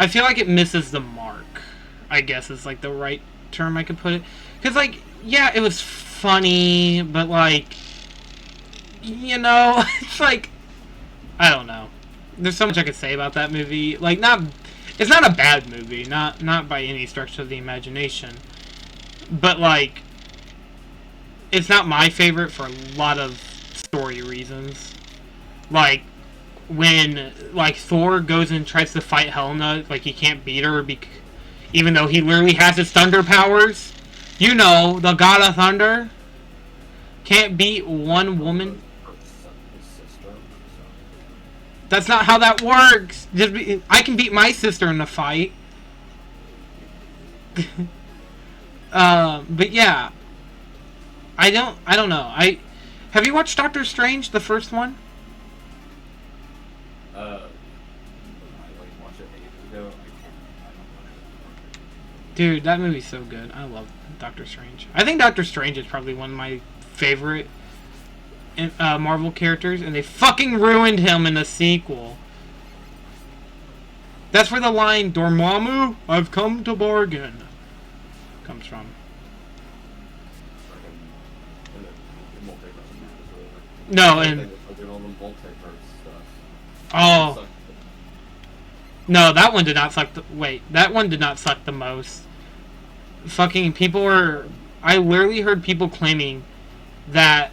I feel like it misses the mark, I guess is like the right term I could put it. Because, like, yeah, it was funny, but, like, you know, it's like, I don't know. There's so much I could say about that movie. Like, it's not a bad movie, not by any stretch of the imagination. But, like, it's not my favorite for a lot of story reasons. Like, when, like, Thor goes and tries to fight Helena, like, he can't beat her even though he literally has his thunder powers. You know, the god of thunder can't beat one woman. That's not how that works. I can beat my sister in a fight. But yeah, I don't know. Have you watched Doctor Strange, the first one? I watched it ages ago. Dude, that movie's so good. I love Doctor Strange. I think Doctor Strange is probably one of my favorite Marvel characters, and they fucking ruined him in the sequel. That's where the line "Dormammu, I've come to bargain" comes from. No, and oh no, that one did not suck. That one did not suck the most. Fucking people were. I literally heard people claiming that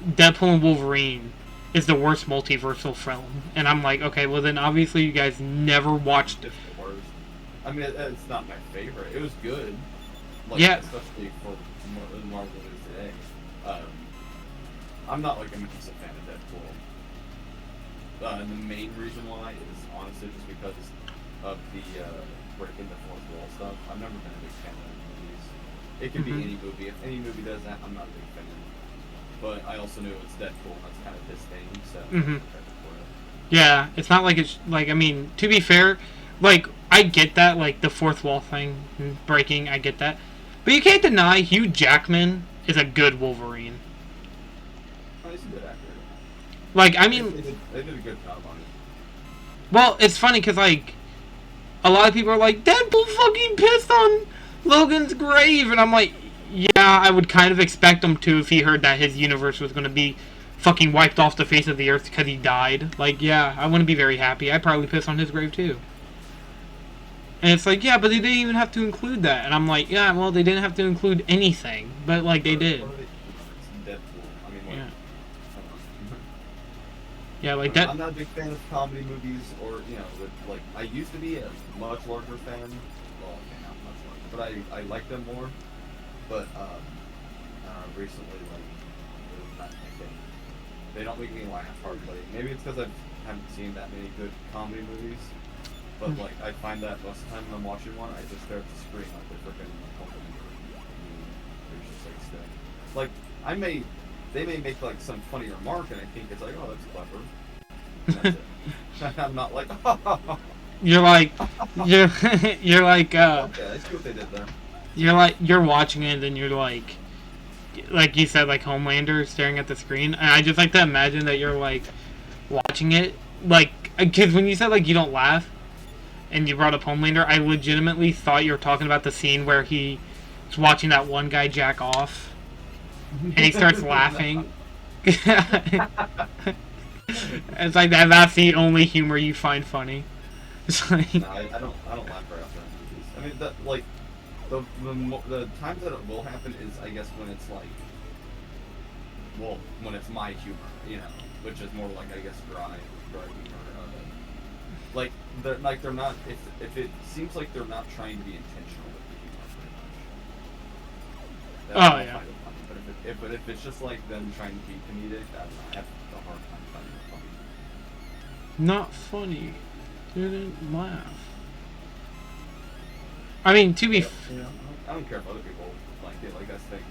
Deadpool and Wolverine is the worst multiversal film, and I'm like, okay, well then obviously you guys never watched it. I mean, it's not my favorite. It was good. Like, yeah. Especially for Marvel movies today. I'm not like a massive fan of Deadpool. And the main reason why is honestly just because of the breaking the fourth wall stuff. I've never been a big fan of movies. It can be any movie. If any movie does that, I'm not a big fan. But I also knew it's Deadpool. That's kind of his thing. So. Yeah, it's not like it's like, I mean, to be fair, like, I get that, like the fourth wall thing breaking. I get that, but you can't deny Hugh Jackman is a good Wolverine. He's a good actor. Like, I mean, they did a good job on it. Well, it's funny because, like, a lot of people are like, Deadpool fucking pissed on Logan's grave, and I'm like, yeah, I would kind of expect him to if he heard that his universe was going to be fucking wiped off the face of the earth because he died. Like, yeah, I wouldn't be very happy. I'd probably piss on his grave too. And it's like, yeah, but they didn't even have to include that. And I'm like, yeah, well, they didn't have to include anything, but, like, they did. Yeah, like that. I'm not a big fan of comedy movies, or like I used to be a much larger fan. Well, okay, not much larger, but I like them more. But recently, like, they're not my thing. They don't make me laugh hardly. Maybe it's because I haven't seen that many good comedy movies. But like, I find that most of the time when I'm watching one, I just start to scream like the freaking company. There's just like stuff. Like they may make like some funny remark, and I think it's like, oh, that's clever. And that's it. I'm not like, You're like, you're like, okay, I see what they did there. You're watching it, and you're like you said, like Homelander staring at the screen. And I just like to imagine that you're like watching it, like, because when you said like you don't laugh, and you brought up Homelander, I legitimately thought you were talking about the scene where he's watching that one guy jack off. And he starts laughing. It's like that's the only humor you find funny. It's like, no, I don't laugh very often in movies. I mean, like the times that it will happen is, I guess, when it's like, well, when it's my humor, which is more like, I guess, dry humor. Like they're not. If it seems like they're not trying to be intentional with the humor, pretty much. Oh yeah. But if it's just like them trying to be comedic, I have a hard time finding it funny. Not funny. Didn't laugh. I mean, to be. I don't care if other people like it. Like, that's things.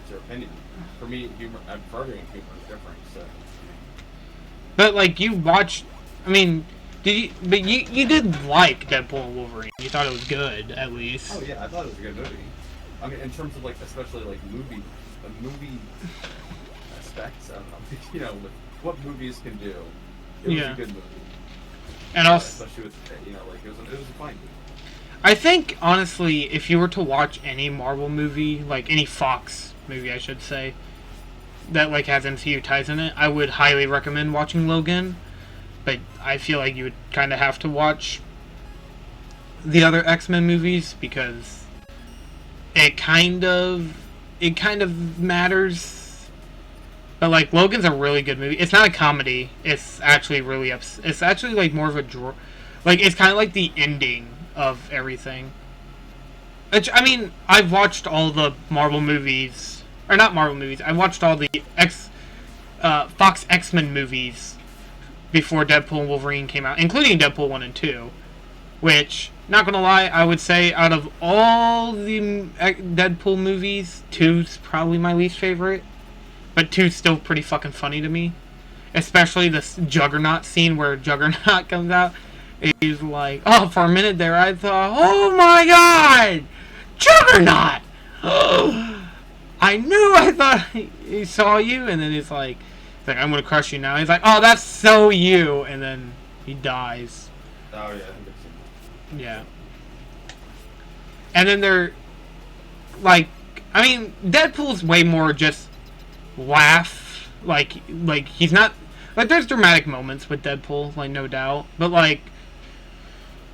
It's their opinion. For me, humor. For everyone, humor is different. So. But like, you watched. I mean, did you? But you did like Deadpool and Wolverine. You thought it was good, at least. Oh yeah, I thought it was a good movie. I mean, in terms of like, especially like movie aspects, I don't know, with what movies can do. It was a good movie. And also, especially with like it was a fine movie. I think honestly, if you were to watch any Marvel movie, like any Fox movie, I should say, that like has MCU ties in it, I would highly recommend watching Logan. But I feel like you would kind of have to watch the other X-Men movies because it kind of matters. But like Logan's a really good movie. It's not a comedy. It's actually really it's actually like more of a like it's kind of like the ending of everything. Which, I mean, I've watched all the Marvel movies, or not Marvel movies. I watched all the Fox X-Men movies before Deadpool and Wolverine came out, including Deadpool 1 and 2. Which, not gonna lie, I would say out of all the Deadpool movies, 2's probably my least favorite. But 2's still pretty fucking funny to me. Especially this Juggernaut scene where Juggernaut comes out. He's like, oh, for a minute there I thought, oh my god! Juggernaut! I thought he saw you, and then he's like, I'm gonna crush you now. He's like, oh, that's so you, and then he dies. Oh yeah. Yeah. And then they're like, I mean, Deadpool's way more just laugh. Like he's not like there's dramatic moments with Deadpool, like no doubt, but like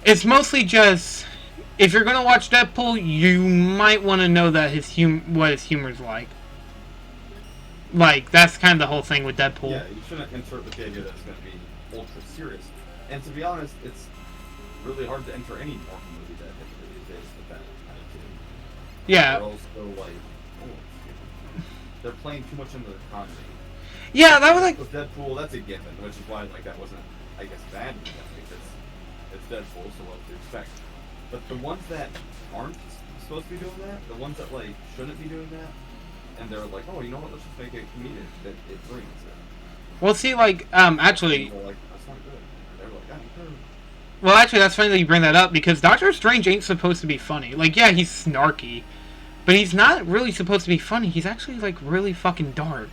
it's mostly just if you're gonna watch Deadpool, you might want to know that what his humor's like. Like that's kind of the whole thing with Deadpool. Yeah, you shouldn't insert the idea that it's going to be ultra serious. And to be honest, it's really hard to enter any Marvel movie that these days with that attitude. Yeah. They're also like, they're playing too much into the comedy. Yeah, that was like with Deadpool. That's a given, which is why like that wasn't, I guess, bad because it's Deadpool, so what to expect. But the ones that aren't supposed to be doing that, the ones that like shouldn't be doing that, and they're like, oh, you know what? Let's just make it comedic that it brings it. well, see, like actually. People are like, that's not good. And they're like, I'm good. Well, actually, that's funny that you bring that up because Doctor Strange ain't supposed to be funny. Like, yeah, he's snarky, but he's not really supposed to be funny. He's actually like really fucking dark.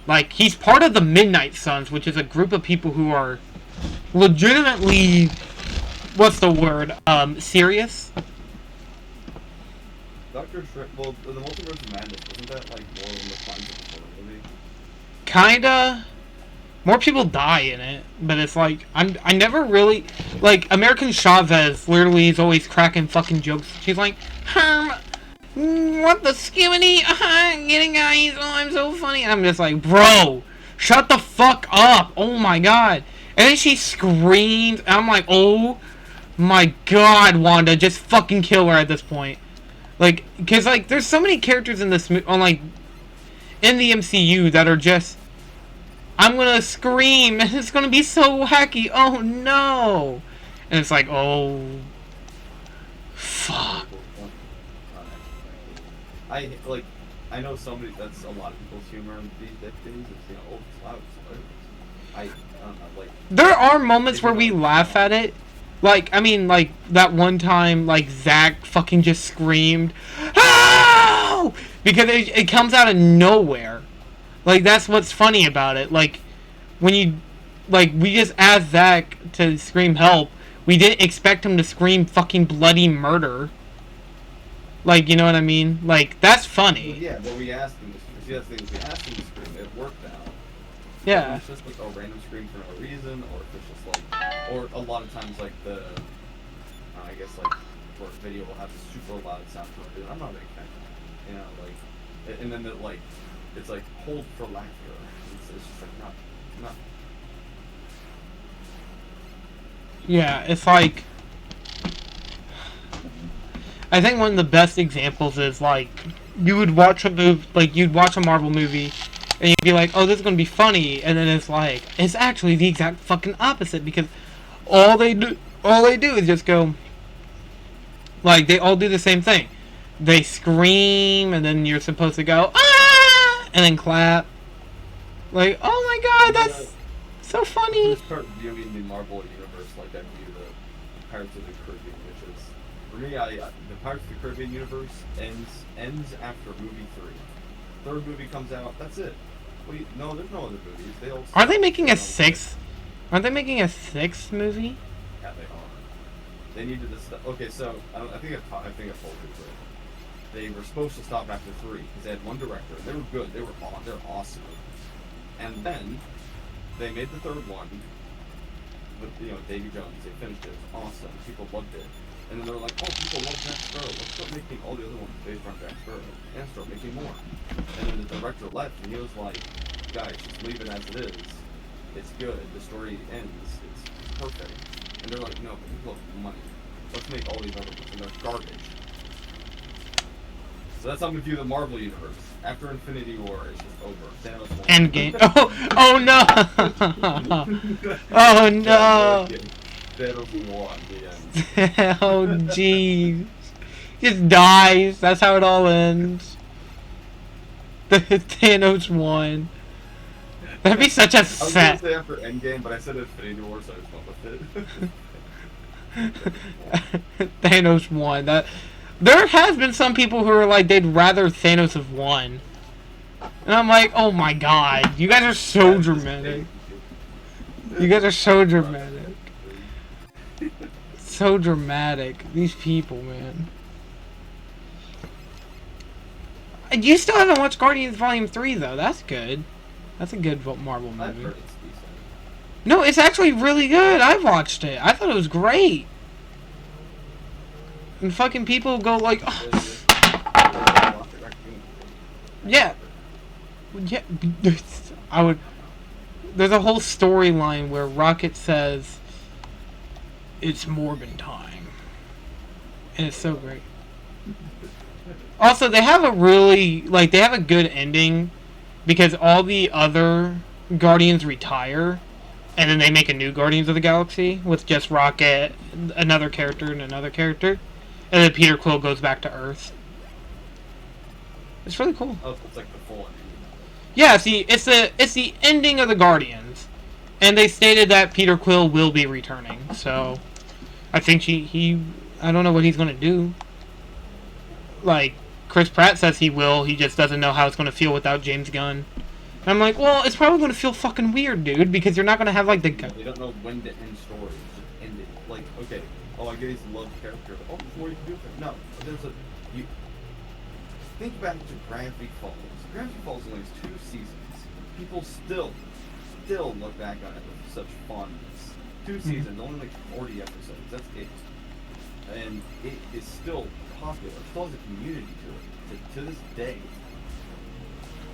Like, he's part of the Midnight Suns, which is a group of people who are legitimately, what's the word, serious? Doctor Strange, well, the Multiverse of Madness, wasn't that like more in the lines of the horror movie? Kinda. More people die in it, but it's like, I never really, like, American Chavez literally is always cracking fucking jokes. She's like, what the skimmity? Getting eyes. Oh, I'm so funny. I'm just like, bro, shut the fuck up. Oh my god. And then she screams. And I'm like, oh my god, Wanda, just fucking kill her at this point. Like, cause like, there's so many characters in this like, in the MCU that are just, I'm gonna scream and it's gonna be so wacky. Oh no. And it's like, oh, fuck. I know somebody that's a lot of people's humor in these days. It's oh, it's loud, I don't know, like. There are moments where we laugh at it. Like, I mean, like, that one time, like, Zach fucking just screamed, "Oh!" Because it comes out of nowhere. Like, that's what's funny about it. Like, when you, like, we just asked Zach to scream help. We didn't expect him to scream fucking bloody murder. Like, you know what I mean? Like, that's funny. Well, yeah, but we asked him to scream. See, that's the thing, we asked him to scream. It worked out. Yeah. It's just like a random scream for no reason, or if it's just like, or a lot of times like the, I guess like, short video will have a super loud sound for no reason. I'm not a big fan of that. You know, like, and then the, like, it's like hold for laughter. It's just like not. Yeah, it's like, I think one of the best examples is like, you would watch a you'd watch a Marvel movie, and you'd be like, oh, this is gonna be funny, and then it's like, it's actually the exact fucking opposite, because all they do is just go, like, they all do the same thing. They scream, and then you're supposed to go, ah, and then clap. Like, oh my god, that's so funny. This part viewing the Marvel universe like I view the Pirates of the Caribbean, which is, for me, the Pirates of the Caribbean universe ends after movie 3. Third movie comes out, that's it. No, there's no other movies. Are they making a 6th? Aren't they making a 6th movie? Yeah, they are. They needed to stop. Okay, so I think I told you too. They were supposed to stop after 3 because they had one director. They were good. They're awesome. And then they made the 3rd one with Davy Jones. They finished it. It was awesome. People loved it. And then they were like, oh, people love Jack Sparrow. Let's start making all the other ones based on Jack Sparrow and start making more. And then the director left, and he was like, guys, just leave it as it is. It's good. The story ends. It's perfect. And they're like, no, but we love money. Let's make all these other ones, and they're garbage. So that's how we view the Marvel Universe. After Infinity War, it's just over. Thanos won. Endgame. Oh no! Oh no! Thanos won. The end. Oh jeez. Just dies. That's how it all ends. Thanos won. That'd be such a I was set. gonna say after Endgame, but I said Infinity War, so I just went with it. Thanos won. There has been some people who are like they'd rather Thanos have won. And I'm like, oh my god, you guys are so dramatic. You guys are so dramatic. So dramatic. These people, man. You still haven't watched Guardians Volume 3 though. That's good. That's a good Marvel I've movie. heard it's decent. No, it's actually really good. I watched it. I thought it was great. And fucking people go like, oh, yeah. Yeah, I would. There's a whole storyline where Rocket says, "It's Morbin time," and it's so great. Also, they have a really they have a good ending because all the other Guardians retire, and then they make a new Guardians of the Galaxy with just Rocket, another character, and another character, and then Peter Quill goes back to Earth. It's really cool. Oh, it's like the full ending. Yeah, see, it's the ending of the Guardians, and they stated that Peter Quill will be returning. So, I think I don't know what he's gonna do. Like Chris Pratt says he will. He just doesn't know how it's gonna feel without James Gunn. And I'm like, well, it's probably gonna feel fucking weird, dude, because you're not gonna have like the. They don't know when to end stories. Just end it. Like, okay, oh, I get he's a love character. Oh, there's more you can do with it. No, but you think back to Gravity Falls. Gravity Falls only has 2 seasons. People still look back on it with such fondness. 2 seasons, only like 40 episodes. That's it. And it is still popular. It still has a community to this day.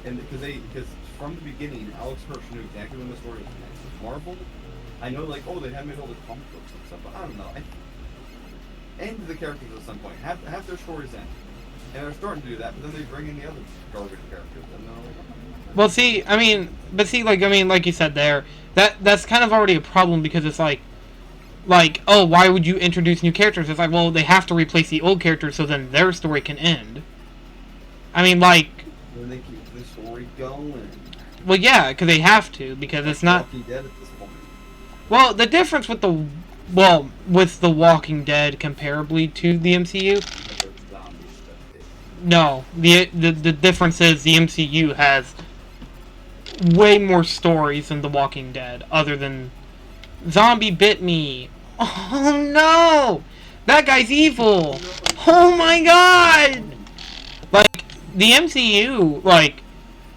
And because from the beginning, Alex Hirsch knew exactly when the story was next. With Marvel, I know they have made all the comic books and stuff, but I don't know. End the characters at some point. Have their stories end. And they're starting to do that, but then they bring in the other garbage characters, and they're like, well, see, like you said there, that's kind of already a problem because it's like, oh, why would you introduce new characters? It's like, well, they have to replace the old characters so then their story can end. I mean, like. Then they keep the story going. Well, yeah, because they have to, because it's not. Walking Dead at this point. Well, the difference with the Walking Dead comparably to the MCU. No, the difference is the MCU has way more stories than The Walking Dead, other than Zombie bit me. Oh no! That guy's evil! Oh my god! Like, the MCU,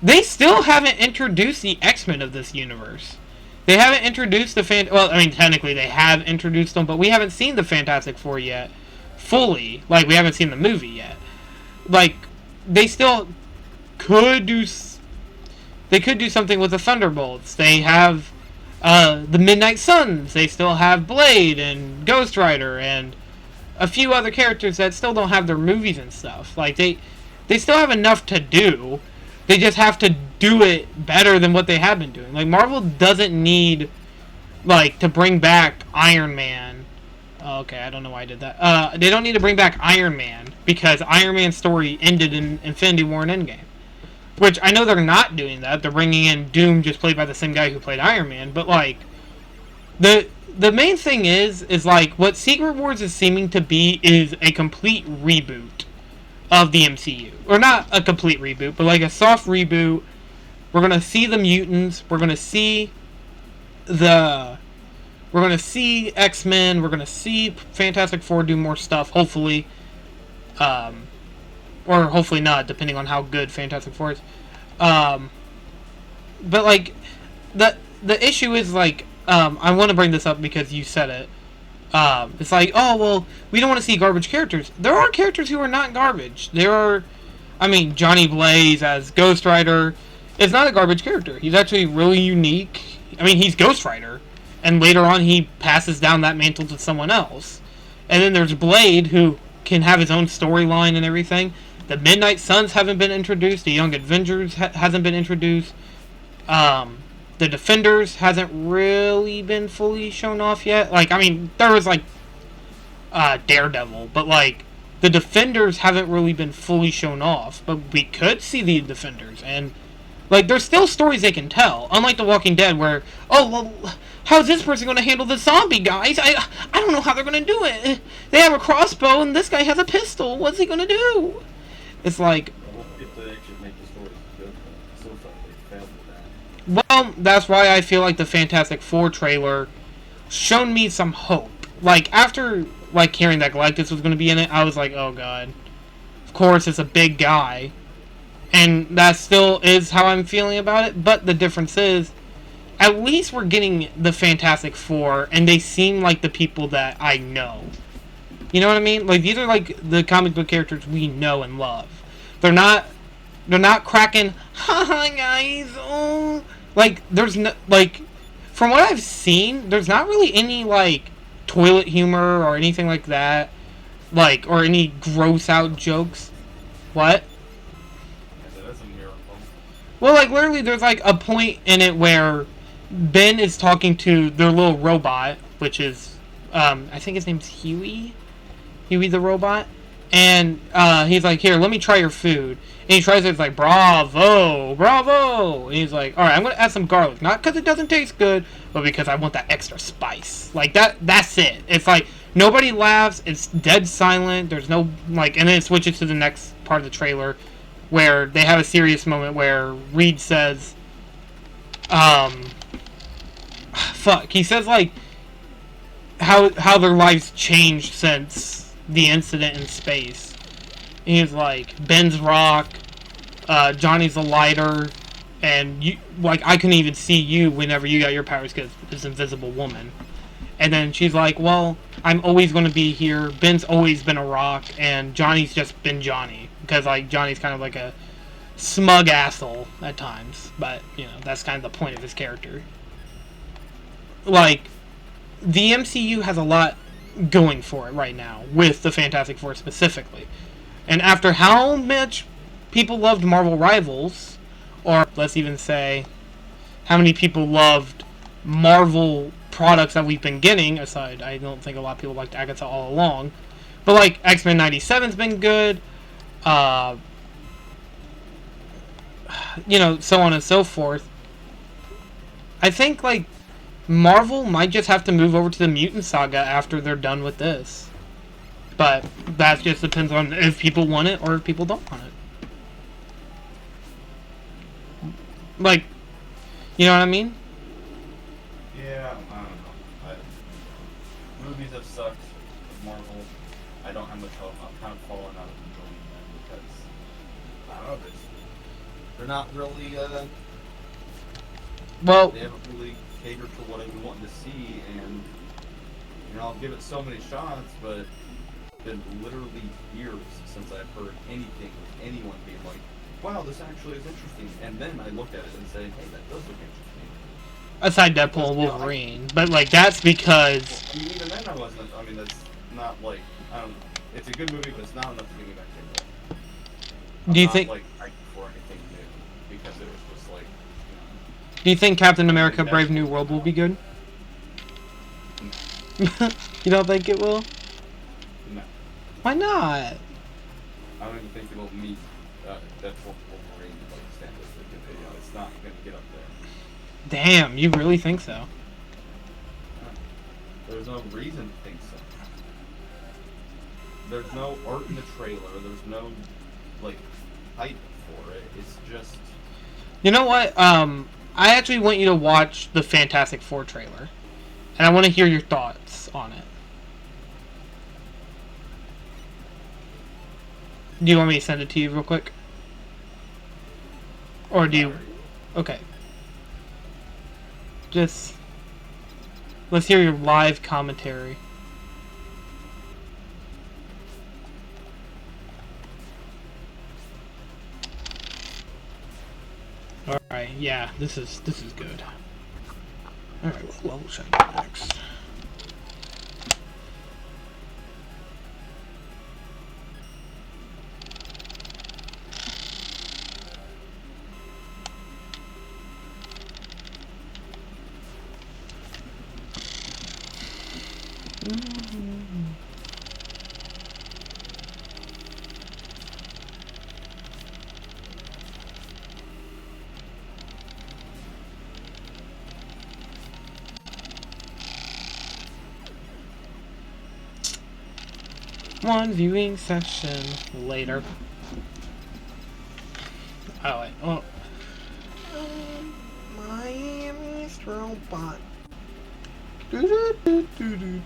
they still haven't introduced the X-Men of this universe. They haven't introduced the technically they have introduced them, but we haven't seen the Fantastic Four yet. Fully. We haven't seen the movie yet. They still could do. They could do something with the Thunderbolts. They have the Midnight Suns. They still have Blade and Ghost Rider and a few other characters that still don't have their movies and stuff. They still have enough to do. They just have to do it better than what they have been doing. Marvel doesn't need to bring back Iron Man. Oh, okay, I don't know why I did that. They don't need to bring back Iron Man because Iron Man's story ended in Infinity War and Endgame. Which, I know they're not doing that. They're bringing in Doom, just played by the same guy who played Iron Man. But, the main thing is what Secret Wars is seeming to be is a complete reboot of the MCU. Or not a complete reboot, but a soft reboot. We're going to see the mutants. We're going to see the We're going to see X-Men. We're going to see Fantastic Four do more stuff, hopefully. Or hopefully not, depending on how good Fantastic Four is. But, like, the issue is, like, I want to bring this up because you said it. It's like, oh, well, we don't want to see garbage characters. There are characters who are not garbage. There are, I mean, Johnny Blaze as Ghost Rider is not a garbage character. He's actually really unique. I mean, he's Ghost Rider. And later on, he passes down that mantle to someone else. And then there's Blade, who can have his own storyline and everything. The Midnight Suns haven't been introduced. The Young Avengers hasn't been introduced. The Defenders hasn't really been fully shown off yet. Like, I mean, there was, like, Daredevil. But, like, the Defenders haven't really been fully shown off. But we could see the Defenders. And, like, there's still stories they can tell. Unlike The Walking Dead, where, oh, well, how's this person going to handle the zombie guys? I don't know how they're going to do it. They have a crossbow and this guy has a pistol. What's he going to do? It's like... If they actually make the stories good, so far they failed with that. Well, that's why I feel like the Fantastic Four trailer shown me some hope. Like, after, like, hearing that Galactus was going to be in it, I was like, oh god. Of course, it's a big guy. And that still is how I'm feeling about it, but the difference is, at least we're getting the Fantastic Four, and they seem like the people that I know. You know what I mean? Like, these are, like, the comic book characters we know and love. They're not cracking, haha, guys, oh. Like, there's no, like, from what I've seen, there's not really any, like, toilet humor or anything like that. Like, or any gross out jokes. What? That's a miracle. Well, like, literally, there's, like, a point in it where Ben is talking to their little robot, which is, I think his name's Huey? Huey the robot? And, he's like, here, let me try your food. And he tries it, it's like, bravo, bravo! And he's like, alright, I'm gonna add some garlic. Not because it doesn't taste good, but because I want that extra spice. Like, that's it. It's like, nobody laughs, it's dead silent, there's no, like, and then it switches to the next part of the trailer, where they have a serious moment where Reed says, he says, like, how their lives changed since the incident in space. And he's like, Ben's rock, Johnny's a lighter, and you, like, I couldn't even see you whenever you got your powers because this invisible woman. And then she's like, well, I'm always going to be here. Ben's always been a rock, and Johnny's just been Johnny. Because, like, Johnny's kind of like a smug asshole at times. But, you know, that's kind of the point of his character. Like, the MCU has a lot going for it right now, with the Fantastic Four specifically. And after how much people loved Marvel Rivals, or let's even say how many people loved Marvel products that we've been getting, aside, I don't think a lot of people liked Agatha all along, but like X-Men 97's been good, you know, so on and so forth. I think, like, Marvel might just have to move over to the Mutant Saga after they're done with this. But that just depends on if people want it or if people don't want it. Like, you know what I mean? Yeah, I don't know. Movies have sucked with Marvel. I don't have much hope. I'm kind of falling out of enjoying them because, I don't know, they're not really, Well, they haven't really catered to what I've been wanting to see, and, you know, I'll give it so many shots, but it's been literally years since I've heard anything with anyone being like, wow, this actually is interesting. And then I look at it and say, hey, that does look interesting. aside Deadpool and Wolverine, but like that's because. I mean, even then I wasn't. I mean, that's not like, I don't know. It's a good movie, but it's not enough to get me back into it. Do you not, think? like, I for anything new because it was just like. You Do you think Captain America: Brave New World will be good? You don't think it will? know, no, Why not? I don't even think it will meet Deadpool Wolverine like standards. You know, it's not gonna get up there. Damn, you really think so? There's no reason to think so. There's no art in the trailer. There's no, like, hype for it. It's just... You know what? I actually want you to watch the Fantastic Four trailer. and I want to hear your thoughts on it. Do you want me to send it to you real quick? Or do you... Okay. Just... Let's hear your live commentary. Alright, yeah, this is good. Alright, what level should I go next? One viewing session later. Oh wait, oh. Miami's robot. Doo-doo-doo-doo-doo.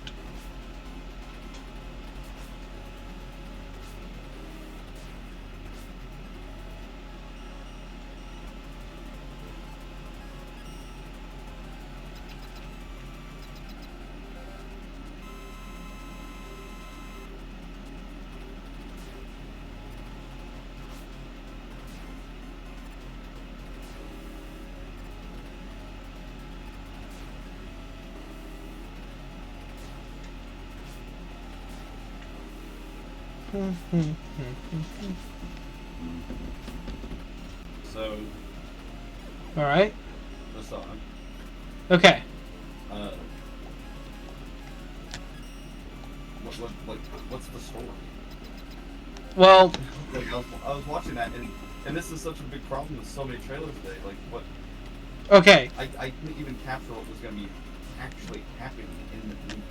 So, Alright. the song. Okay. What's the story? Well, Like, I was watching that, and this is such a big problem with so many trailers today. Like, what? okay. I couldn't even capture what was going to be actually happening in the movie.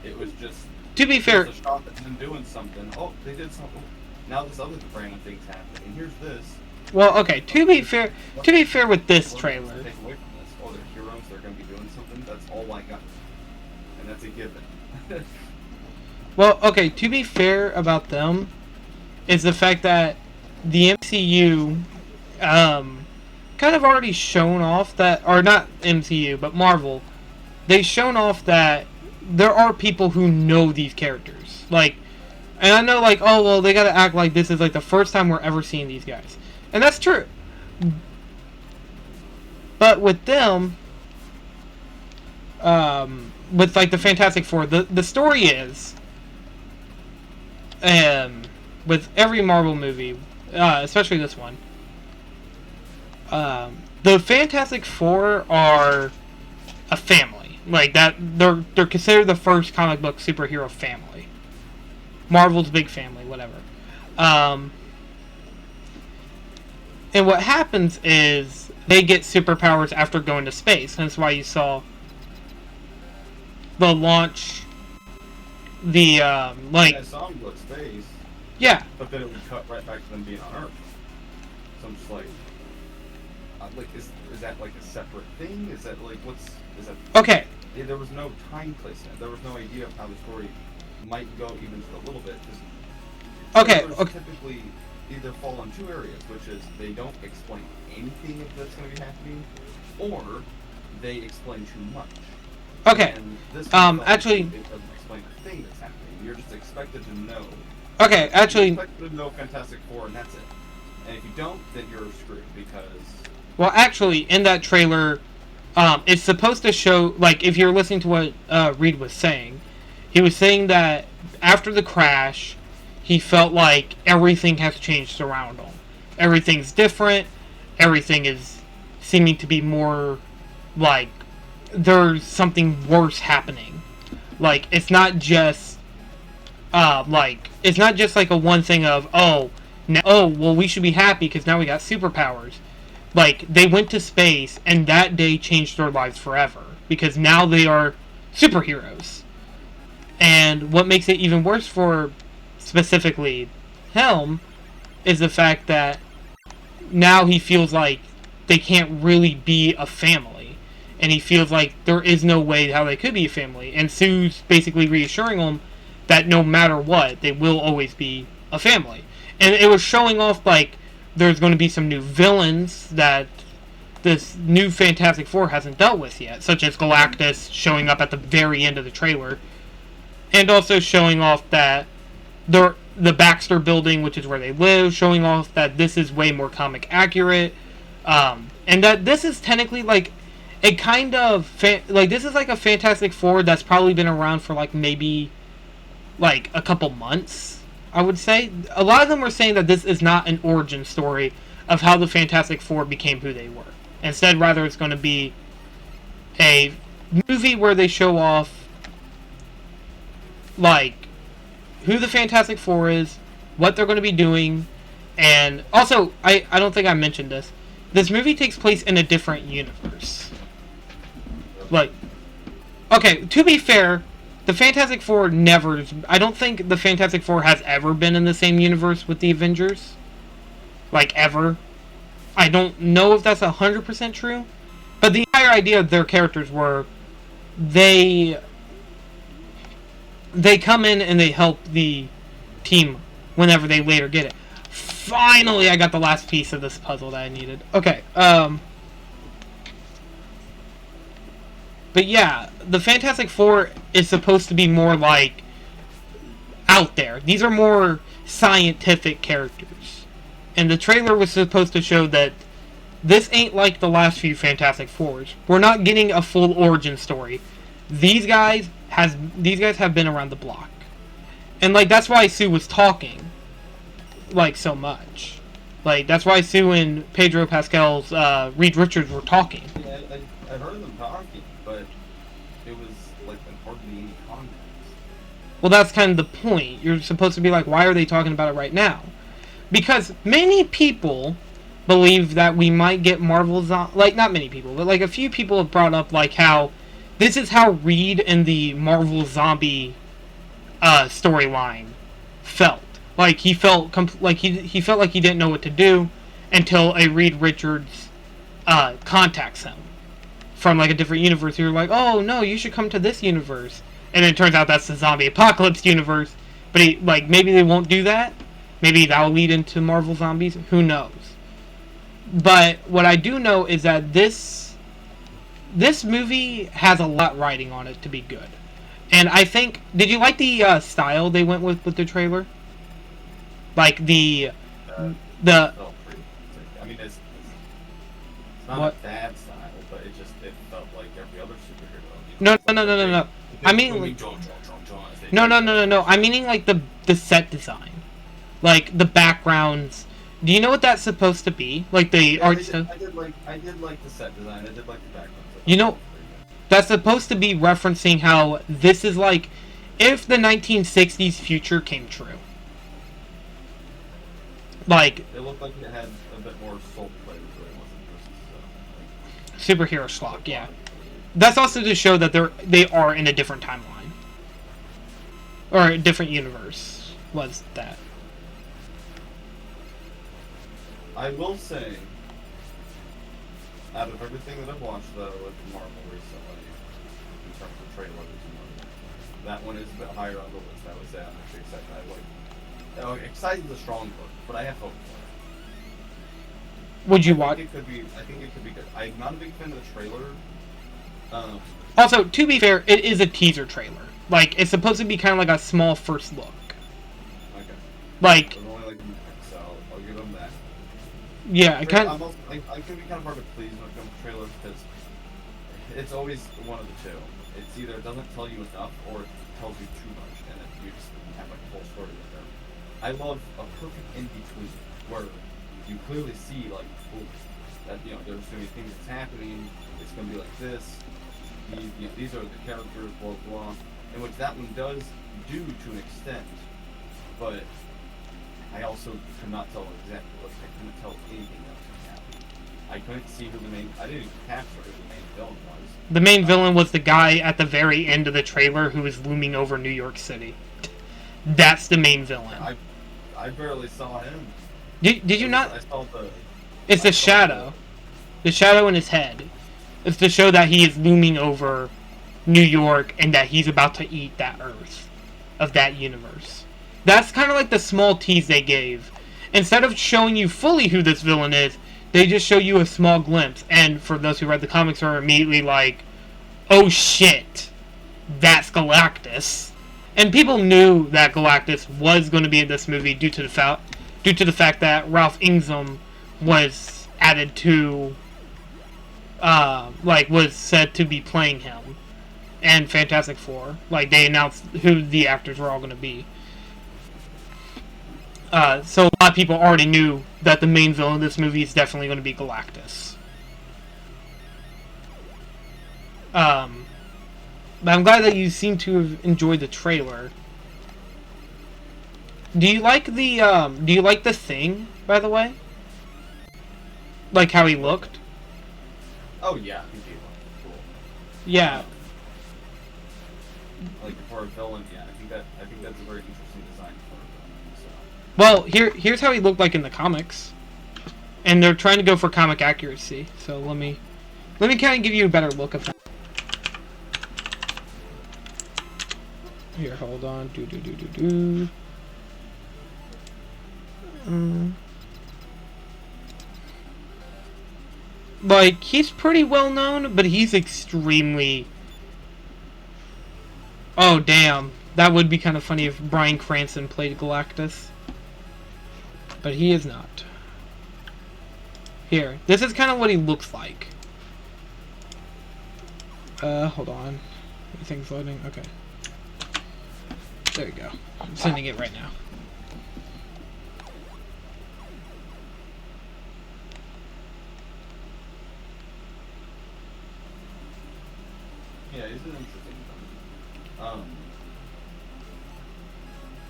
It was just... To be fair, a shot at them doing something. Oh, they did something. Now this other random thing's happening. Here's this. well, okay. To be fair with this trailer, Take away from this. Oh, they're heroes. They're going to be doing something. That's all I got, and that's a given. well, okay. To be fair about them, is the fact that the MCU, kind of already shown off that, or not MCU, but Marvel, they've shown off that there are people who know these characters. Like, and I know, like, oh, well, they gotta act like this is, like, the first time we're ever seeing these guys. And that's true. But with them, with, like, the Fantastic Four, the story is, with every Marvel movie, especially this one, the Fantastic Four are a family. Like that, they're considered the first comic book superhero family. Marvel's big family, whatever. And what happens is they get superpowers after going to space. That's why you saw the launch, the like. I saw them go to space. Yeah. But then it would cut right back to them being on Earth. So I'm just like is that like a separate thing? Is that like is that? Okay. Yeah, there was no time placement. There was no idea of how the story might go even just a little bit. Okay. Typically either fall in two areas, which is they don't explain anything that's going to be happening, or they explain too much. Okay. And this actually, it doesn't explain a thing that's happening. You're just expected to know. Okay, actually. You're expected to know Fantastic Four, and that's it. And if you don't, then you're screwed because. Well, actually, in that trailer, it's supposed to show, like, if you're listening to what Reed was saying, he was saying that after the crash, he felt like everything has changed around him. Everything's different. Everything is seeming to be more like there's something worse happening. Like, it's not just it's not just like a one thing of, oh, well, we should be happy because now we got superpowers. Like, they went to space, and that day changed their lives forever. Because now they are superheroes. And what makes it even worse for, specifically, Helm, is the fact that now he feels like they can't really be a family. and he feels like there is no way how they could be a family. And Sue's basically reassuring him that no matter what, they will always be a family. And it was showing off like there's going to be some new villains that this new Fantastic Four hasn't dealt with yet, such as Galactus showing up at the very end of the trailer, and also showing off that the Baxter building, which is where they live, showing off that this is way more comic accurate, and that this is technically like a kind of this is like a Fantastic Four that's probably been around for like maybe like a couple months. I would say a lot of them were saying that this is not an origin story of how the Fantastic Four became who they were. Instead, rather, it's going to be a movie where they show off, like, who the Fantastic Four is, what they're going to be doing, and also, I don't think I mentioned this. This movie takes place in a different universe. Like, okay, to be fair, the Fantastic Four never... I don't think the Fantastic Four has ever been in the same universe with the Avengers. Like, ever. I don't know if that's 100% true, but the entire idea of their characters were they come in and they help the team whenever they later get it. Finally, I got the last piece of this puzzle that I needed. Okay, but yeah, the Fantastic Four is supposed to be more like out there. These are more scientific characters. And the trailer was supposed to show that this ain't like the last few Fantastic Fours. We're not getting a full origin story. These guys have been around the block. And like that's why Sue was talking like so much. Like that's why Sue and Pedro Pascal's Reed Richards were talking. Yeah, I heard them talking, but it was like hardly any context. Well, that's kind of the point. You're supposed to be like, why are they talking about it right now? Because many people believe that we might get Marvel's... Like, not many people, but like a few people have brought up like how this is how Reed and the Marvel Zombie storyline felt. Like, he felt he felt like he didn't know what to do until a Reed Richards contacts him from like a different universe. You're like, oh no, you should come to this universe. And then it turns out that's the zombie apocalypse universe. But maybe they won't do that. Maybe that'll lead into Marvel Zombies. Who knows? But what I do know is that this movie has a lot riding on it to be good. And I think... Did you like the style they went with the trailer? Like the... I mean, it's not what? a bad style, but it felt like every other superhero. No. I mean... No. I'm meaning like the set design. Like the backgrounds. Do you know what that's supposed to be? Like the art. I did like the set design. I did like the background. You know, that's supposed to be referencing how this is like if the 1960s future came true. Like it looked like it had a bit more soul play to it. It wasn't just superhero schlock. Yeah, that's also to show that they are in a different timeline or a different universe. Was that? I will say, out of everything that I've watched, though, with Marvel recently, in terms of trailers and whatnot, that one is a bit higher on the list. I would say I'm actually excited. Excited is a strong word, but I have hope for it. Would you watch? I think it could be good. I'm not a big fan of the trailer. Also, to be fair, it is a teaser trailer. Like, it's supposed to be kind of like a small first look. Okay. Like... So, I'll give them that. Yeah, I can be kind of hard to please when it comes to trailers because it's always one of the two. It's either it doesn't tell you enough or it tells you too much, and then you just have like a whole story with there. I love a perfect in between where you clearly see like, oh, that there's gonna be things that's happening. It's gonna be like this. These are the characters, blah blah, and which that one does do to an extent, but. I also could not tell exactly what I couldn't tell anything else was happening. I couldn't see who I didn't even capture who the main villain was. The main villain was the guy at the very end of the trailer who was looming over New York City. That's the main villain. I barely saw him. Did you not? I saw It's the shadow. The shadow in his head. It's to show that he is looming over New York and that he's about to eat that Earth of that universe. That's kind of like the small tease they gave. Instead of showing you fully who this villain is, they just show you a small glimpse. And for those who read the comics are immediately like, oh shit, that's Galactus. And people knew that Galactus was going to be in this movie due to the fact that Ralph Ingham was added to, was said to be playing him. And Fantastic Four. Like, they announced who the actors were all going to be. So a lot of people already knew that the main villain of this movie is definitely going to be Galactus. But I'm glad that you seem to have enjoyed the trailer. Do you like the Thing, by the way? Like how he looked? Oh yeah, I think he looked cool. Yeah. Like for a villain, yeah, I think that's a very interesting design for a villain. So. Well, here's how he looked like in the comics. And they're trying to go for comic accuracy. So let me kind of give you a better look of that. Here, hold on. Like, he's pretty well known, but he's extremely... Oh, damn. That would be kind of funny if Bryan Cranston played Galactus. But he is not. Here. This is kind of what he looks like. Hold on. Everything's loading. Okay. There you go. I'm sending it right now. Yeah, it's an interesting film.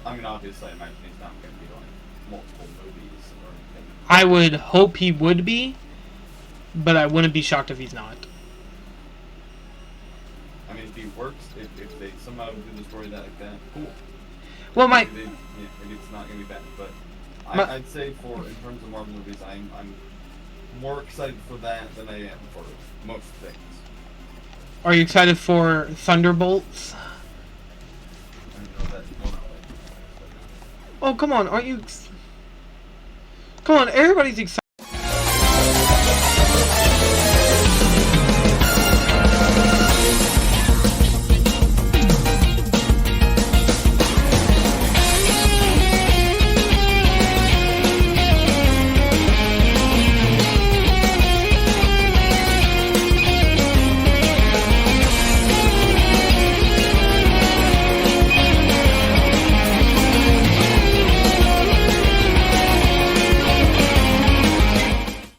I mean, obviously, I imagine he's not going to be like multiple movies or anything. I would hope he would be, but I wouldn't be shocked if he's not. I mean, if he works, if they somehow do the story that like that, cool. Well, Maybe it's not going to be bad, but I'd say in terms of Marvel movies, I'm more excited for that than I am for most things. Are you excited for Thunderbolts? I don't know that. Oh, come on, aren't you... Come on, everybody's excited.